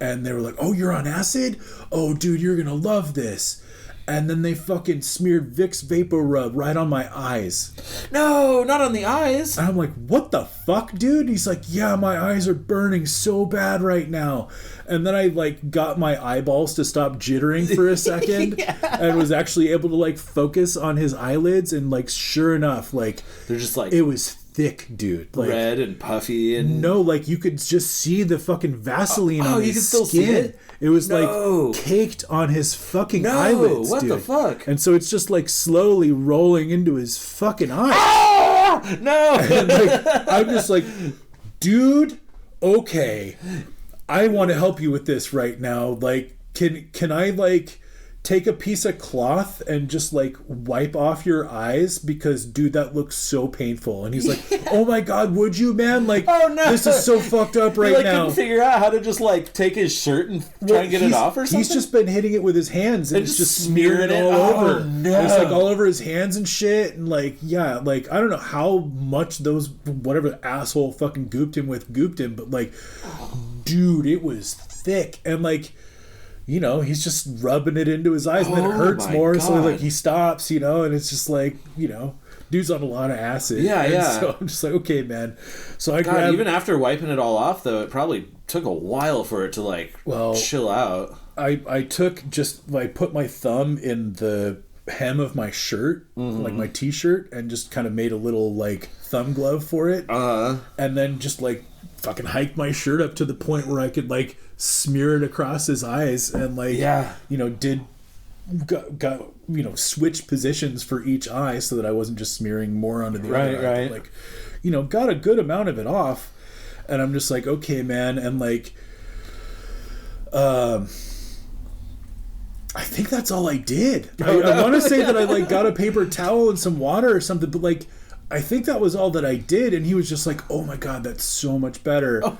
And they were like, oh, you're on acid? Oh, dude, you're gonna love this. And then they fucking smeared Vicks Vapor Rub right on my eyes.
No, not on the eyes.
And I'm like, what the fuck, dude? And he's like, yeah, my eyes are burning so bad right now. And then I like got my eyeballs to stop jittering for a second. Yeah. And was actually able to like focus on his eyelids. And like, sure enough, like,
they're just like,
it was thick, dude. Like,
red and puffy. And
no, like, you could just see the fucking Vaseline on his
you could still
skin.
See it?
It was like caked on his fucking eyelids,
what
dude.
the fuck?
And so it's just like slowly rolling into his fucking eyes.
Ah! No.
And like, I'm just like, dude, okay, I want to help you with this right now. Like, can I like take a piece of cloth and just like wipe off your eyes because dude, that looks so painful. And he's like, oh my god, would you, man? Like, oh no, this is so fucked up right now.
Couldn't figure out how to just like take his shirt and try and get it off or something.
He's just been hitting it with his hands and it's just smearing it all over. No. It's like all over his hands and shit. And like, yeah, like I don't know how much those whatever asshole fucking gooped him, but like, dude, it was thick. And like, you know, he's just rubbing it into his eyes and then it hurts more. God. So like he stops, you know, and it's just like, you know, dude's on a lot of acid.
Yeah, and yeah.
So I'm just like, okay, man. So
even after wiping it all off though, it probably took a while for it to like chill out.
I took just like put my thumb in the hem of my shirt, like my t-shirt, and just kind of made a little like thumb glove for it. And then just like fucking hiked my shirt up to the point where I could like smear it across his eyes and like you know got you know switch positions for each eye so that I wasn't just smearing more onto the other eye. But, like, you know, got a good amount of it off, and I'm just like, okay, man. And like I think that's all I did. I want to say that I like got a paper towel and some water or something, but like I think that was all that I did. And he was just like, oh my god, that's so much better.
Oh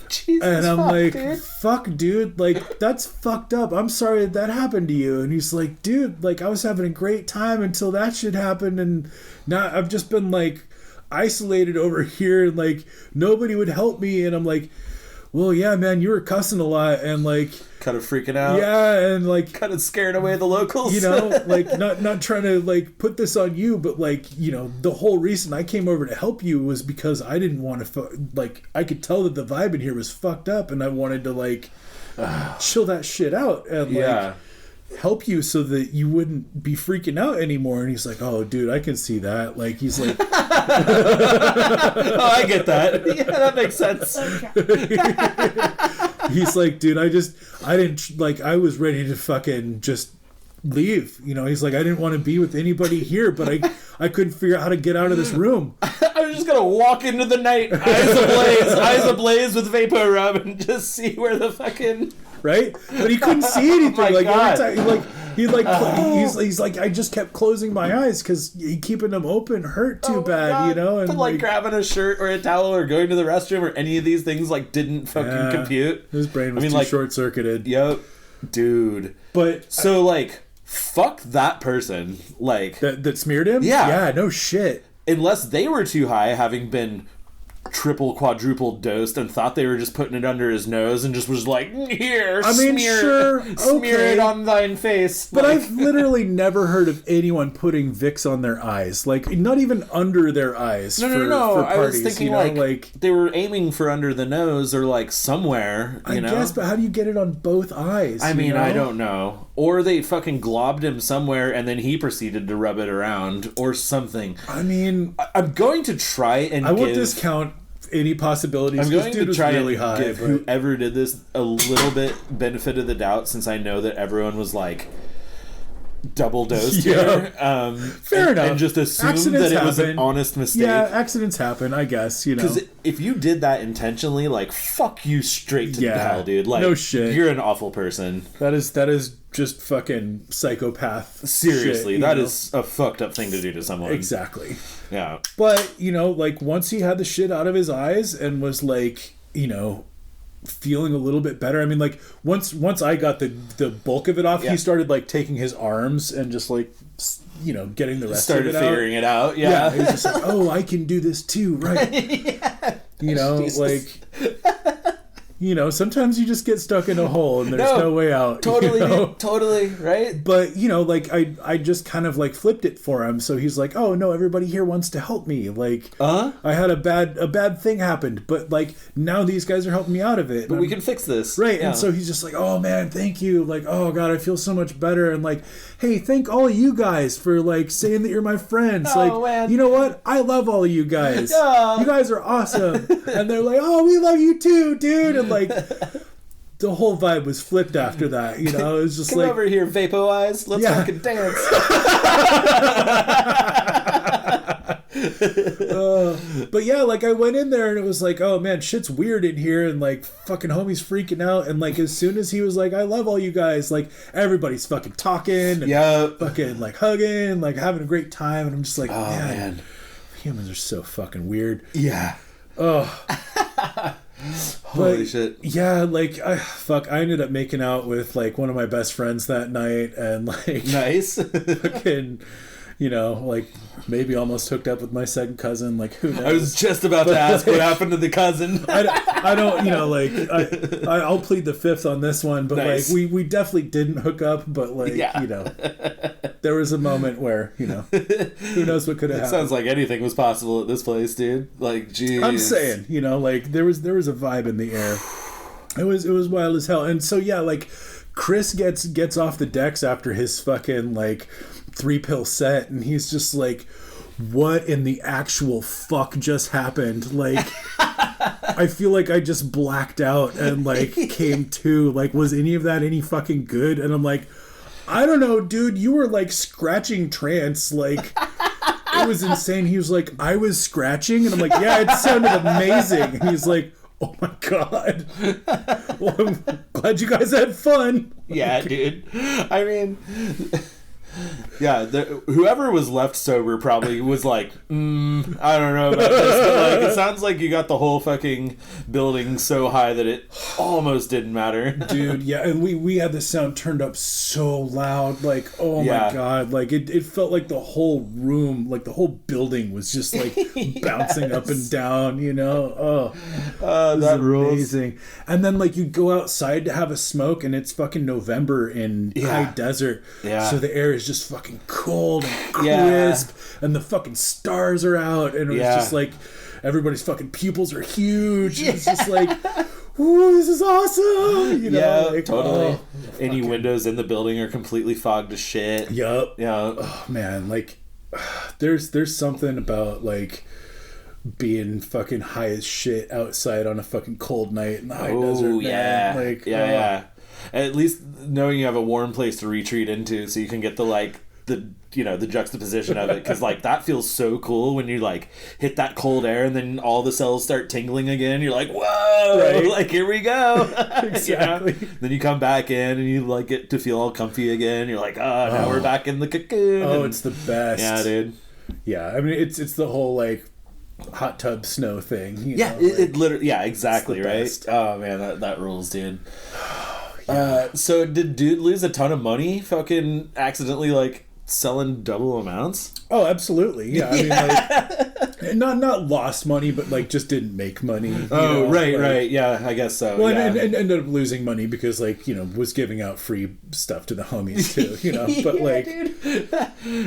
Jesus,
and I'm like,
dude.
fuck, dude, like that's fucked up. I'm sorry that happened to you. And he's like, dude, like I was having a great time until that shit happened, and now I've just been like isolated over here, and like nobody would help me. And I'm like, well, yeah, man, you were cussing a lot and like
kind of freaking out.
Yeah, and like
kind of scaring away the locals.
You know, like not trying to like put this on you, but like, you know, the whole reason I came over to help you was because I didn't want to like I could tell that the vibe in here was fucked up, and I wanted to like chill that shit out and like help you so that you wouldn't be freaking out anymore. And he's like, oh dude, I can see that. Like he's like
oh, I get that. Yeah, that makes sense.
He's like, dude, I didn't like, I was ready to fucking just leave, you know. He's like, I didn't want to be with anybody here, but I couldn't figure out how to get out of this room.
I was just gonna walk into the night, eyes ablaze with vapor rub, and just see where the fucking
right. But he couldn't see anything. Like every time, he's like, I just kept closing my eyes because keeping them open hurt too bad, God. You know. And
but like grabbing a shirt or a towel or going to the restroom or any of these things like didn't fucking compute.
His brain was too short circuited.
Yep, dude. But so like. Fuck that person. Like
that smeared him?
Yeah.
Yeah, no shit.
Unless they were too high, having been triple, quadruple dosed and thought they were just putting it under his nose and just was like, here, smear it on thine face.
But like, I've literally never heard of anyone putting Vicks on their eyes. Like, not even under their eyes.
No.
For parties,
I was thinking, you know? like they were aiming for under the nose or like somewhere, you know? I guess,
but how do you get it on both eyes?
I mean, I don't know. Or they fucking globbed him somewhere and then he proceeded to rub it around or something.
I mean,
I'm going to try and
won't discount any possibilities.
I'm going to try
really
and give whoever did this a little bit benefit of the doubt, since I know that everyone was like double dosed here.
Fair enough.
And just assume that it was an honest mistake.
Yeah, accidents happen, I guess, you know.
Because if you did that intentionally, like, fuck you straight to hell, dude. Like,
no shit.
You're an awful person.
That is just fucking psychopath.
Seriously,
shit,
that is a fucked up thing to do to someone.
Exactly.
Yeah.
But, you know, like, once he had the shit out of his eyes and was like, you know, feeling a little bit better. I mean, like, once I got the bulk of it off, he started like taking his arms and just like, you know, getting the rest of it out.
Started figuring it out. Yeah.
He was just like, oh, I can do this too, right?
Yeah.
You know, Jesus. Like, you know, sometimes you just get stuck in a hole and there's no way out.
Totally,
you know?
dude, totally, right?
But, you know, like, I just kind of, like, flipped it for him. So he's like, oh, no, everybody here wants to help me. Like, I had a bad thing happened, but, like, now these guys are helping me out of it.
But we can fix this.
Right, yeah. And so he's just like, oh, man, thank you. Like, oh, God, I feel so much better. And, like, hey, thank all of you guys for, like, saying that you're my friends.
Oh,
like,
man.
You know what? I love all of you guys.
Oh.
You guys are awesome. And they're like, oh, we love you too, dude. And, like... the whole vibe was flipped after that, you know. It was just
Come
like,
over here, Vapo Eyes. Let's fucking dance.
But yeah, like I went in there and it was like, oh man, shit's weird in here, and like fucking homie's freaking out, and like as soon as he was like, I love all you guys, like everybody's fucking talking, and fucking like hugging, like having a great time, and I'm just like, oh man, humans are so fucking weird.
Yeah.
Holy shit. Yeah, like I ended up making out with like one of my best friends that night, and like
nice.
Fucking, you know, like maybe almost hooked up with my second cousin. Like who knows?
I was just about to ask what happened to the cousin.
I don't, you know, like I'll plead the fifth on this one, but nice. Like we definitely didn't hook up, but like you know, there was a moment where, you know, who knows what could have happened.
Sounds like anything was possible at this place, dude. Like, geez.
I'm saying, you know, like there was a vibe in the air. It was wild as hell, and so yeah, like Chris gets off the decks after his fucking like 3-pill set, and he's just like, what in the actual fuck just happened? Like I feel like I just blacked out and like came to. Like, was any of that any fucking good? And I'm like, I don't know, dude, you were like scratching trance, like it was insane. He was like, I was scratching, and I'm like, yeah, it sounded amazing. And he's like, oh my god. Well, I'm glad you guys had fun.
Yeah, dude. I mean, yeah, whoever was left sober probably was like, I don't know about this, but like, it sounds like you got the whole fucking building so high that it almost didn't matter.
Dude, yeah, and we had the sound turned up so loud, like, oh my god, like it felt like the whole room, like the whole building was just like bouncing up and down, you know. That amazing. And then like you go outside to have a smoke, and it's fucking November in high desert, so the air is just fucking cold and crisp, and the fucking stars are out, and it was just like everybody's fucking pupils are huge. It's just like, ooh, this is awesome, you know. Like,
totally. Any windows in the building are completely fogged to shit.
Yup. Yeah. Oh man, like there's something about like being fucking high as shit outside on a fucking cold night in the high desert, man. Like,
yeah. At least knowing you have a warm place to retreat into, so you can get the like the juxtaposition of it, because like that feels so cool when you like hit that cold air and then all the cells start tingling again. You're like, whoa, like here we go.
Exactly.
You know? Then you come back in and you like get to feel all comfy again. You're like, now we're back in the cocoon.
It's the best.
Yeah, dude.
Yeah, I mean it's the whole like hot tub snow thing. You know,
it literally, exactly, right? Best. Oh man, that rules, dude. So did dude lose a ton of money fucking accidentally like selling double amounts?
Oh, absolutely. Yeah. I mean, like, not lost money, but like just didn't make money.
Right. Yeah, I guess so.
Well, and ended up losing money because like, you know, was giving out free stuff to the homies too, you know. But like,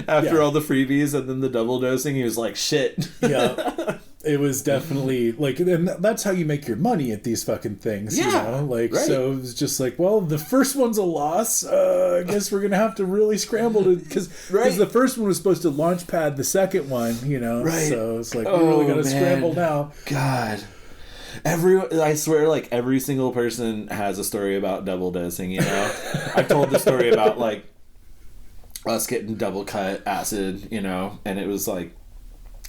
after all the freebies and then the double dosing, he was like, shit.
Yeah. It was definitely like, and that's how you make your money at these fucking things, you know? Like, so it was just like, well, the first one's a loss. I guess we're going to have to really scramble to, because the first one was supposed to launch pad the second one, you know? Right. So it's like, we're really going to scramble now.
God. I swear, like, every single person has a story about double dosing, you know? I've told the story about, like, us getting double cut acid, you know? And it was, like,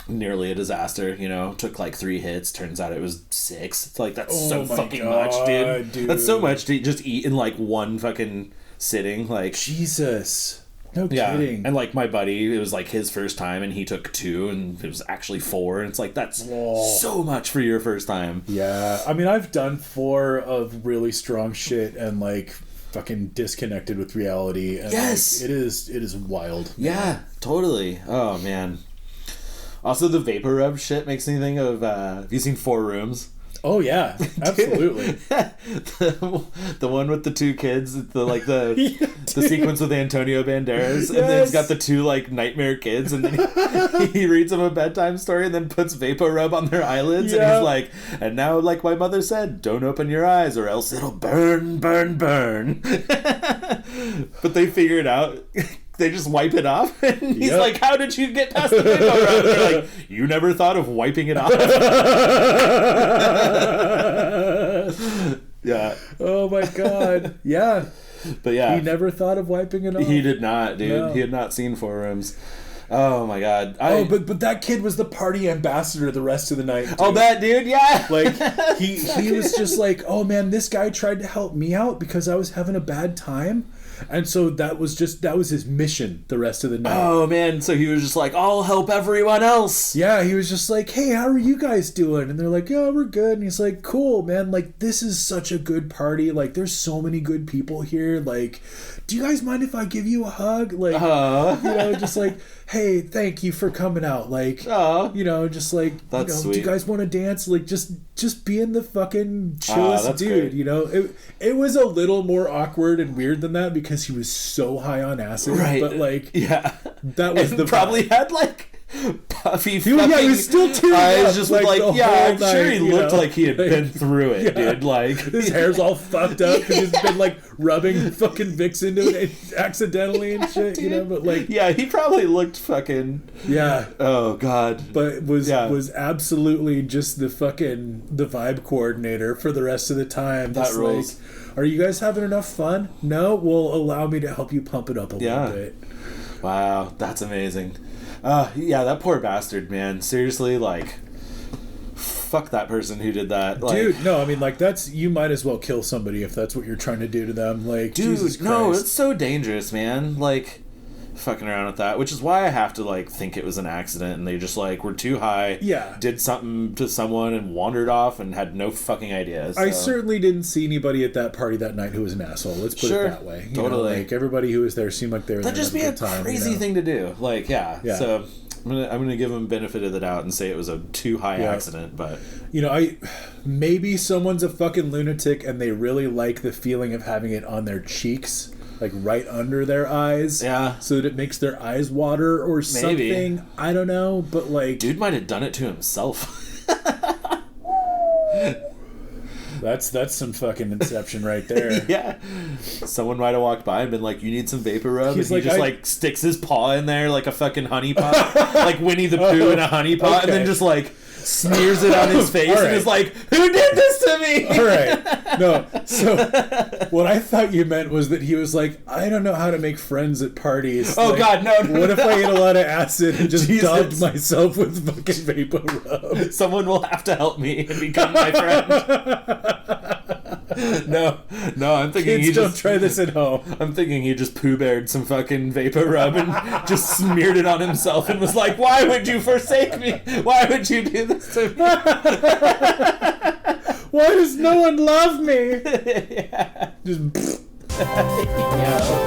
nearly a disaster, you know. Took like 3 hits, turns out it was 6. It's like, that's so fucking much, dude. That's so much to just eat in like one fucking sitting. Like,
Jesus, no kidding.
And like my buddy, it was like his first time and he took 2 and it was actually 4, and it's like, that's so much for your first time.
Yeah, I mean, I've done 4 of really strong shit and like fucking disconnected with reality, and like, it is wild, man.
Yeah, totally. Oh man. Also, the vapor rub shit makes me think of, have you seen 4 Rooms?
Oh yeah, absolutely.
the one with the 2 kids, the sequence with Antonio Banderas, and then he's got the 2 like nightmare kids, and then he reads them a bedtime story, and then puts vapor rub on their eyelids, and he's like, and now, like my mother said, don't open your eyes or else it'll burn, burn, burn. But they figure it out. They just wipe it off, and he's like, how did you get past the vapor rub? And they're like, you never thought of wiping it off? Yeah.
Oh my god. Yeah.
But yeah,
he never thought of wiping it off.
He did not, dude. No. He had not seen 4 Rooms. Oh my god.
But that kid was the party ambassador the rest of the night. Dude.
Oh, that dude, yeah.
Like he was just like, oh man, this guy tried to help me out because I was having a bad time. And so that was his mission the rest of the night.
Oh man, so he was just like, I'll help everyone else.
Yeah, he was just like, hey, how are you guys doing? And they're like, yeah, we're good. And he's like, cool, man, like this is such a good party. Like there's so many good people here. Like, do you guys mind if I give you a hug? Like, you know, just like, hey, thank you for coming out. Like, you know, just like,
that's sweet.
Do you guys want to dance? Like, just being the fucking chillest dude, great. You know? It was a little more awkward and weird than that because he was so high on acid.
Right.
But, like, that was
and probably had, like, puffy
he was still tearing
eyes
up,
just like I'm sure he looked like he had
like,
been through it, dude. Like
his hair's all fucked up because he's been like rubbing fucking Vicks into it accidentally and shit, dude. You know. But like,
yeah, he probably looked fucking oh god,
but was absolutely just the vibe coordinator for the rest of the time.
That rules.
Like, are you guys having enough fun? No, well, allow me to help you pump it up a little bit.
Wow, that's amazing. Yeah, that poor bastard, man. Seriously, like, fuck that person who did that. Like,
dude, no, I mean, like, you might as well kill somebody if that's what you're trying to do to them. Like,
dude,
Jesus Christ.
No, it's so dangerous, man. Like, fucking around with that, which is why I have to, like, think it was an accident and they just, like, were too high, did something to someone and wandered off and had no fucking idea. So.
I certainly didn't see anybody at that party that night who was an asshole. Let's put it that way. You know, like, everybody who was there seemed like they were there.
That'd just be a crazy thing to do. Like, so I'm gonna give him benefit of the doubt and say it was a too high accident, but
you know, maybe someone's a fucking lunatic and they really like the feeling of having it on their cheeks, like right under their eyes, so that it makes their eyes water or something. I don't know, but like,
dude might have done it to himself.
That's some fucking Inception right there.
Yeah. Someone might have walked by and been like, you need some vapor rub?
He's
and he just sticks his paw in there like a fucking honey pot. Like Winnie the Pooh in a honey pot, and then just like smears it on his face and is like, who did this to me?
All right. No. So what I thought you meant was that he was like, I don't know how to make friends at parties.
Oh,
like,
God, no.
What if I ate a lot of acid and just dubbed myself with fucking vapor rub?
Someone will have to help me and become my friend. No, I'm thinking
Kids don't try this at home.
I'm thinking he just poo-beared some fucking vapor rub and just smeared it on himself and was like, why would you forsake me? Why would you do this to me?
Why does no one love me?
Yeah.
Just yeah.